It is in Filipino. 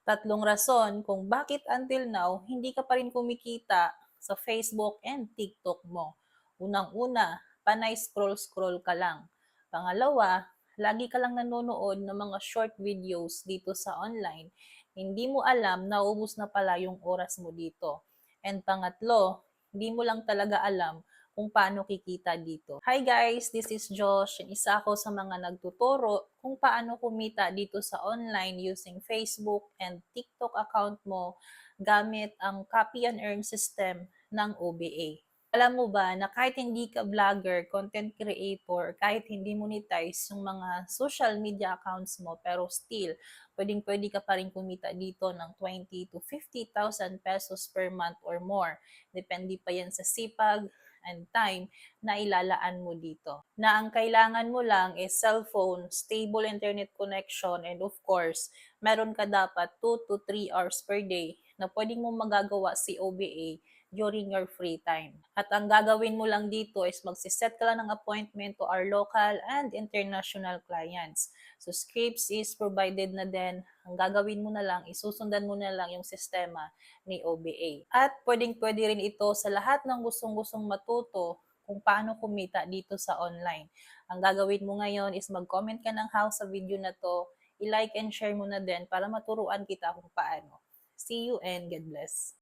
Tatlong rason kung bakit until now hindi ka pa rin kumikita sa Facebook and TikTok mo. Unang-una, panay scroll-scroll ka lang. Pangalawa, lagi ka lang nanonood ng mga short videos dito sa online. Hindi mo alam na ubos na pala yung oras mo dito. And pangatlo, hindi mo lang talaga alam kung paano kikita dito. Hi guys, this is Josh. Isa ako sa mga nagtuturo kung paano kumita dito sa online using Facebook and TikTok account mo gamit ang copy and earn system ng OBA. Alam mo ba na kahit hindi ka vlogger, content creator, kahit hindi monetize yung mga social media accounts mo, pero still, pwedeng-pwede ka pa rin kumita dito ng 20 to 50,000 pesos per month or more. Depende pa yan sa sipag and time na ilalaan mo dito. Na ang kailangan mo lang is cellphone, stable internet connection, and of course, meron ka dapat 2 to 3 hours per day na pwedeng mo magagawa si OBA during your free time. At ang gagawin mo lang dito is magsiset ka lang ng appointment to our local and international clients. So scripts is provided na din. Ang gagawin mo na lang, isusundan mo na lang yung sistema ni OBA. At pwedeng-pwede rin ito sa lahat ng gustong-gustong matuto kung paano kumita dito sa online. Ang gagawin mo ngayon is mag-comment ka ng how sa video na to, i-like and share mo na din para maturuan kita kung paano. See you and God bless.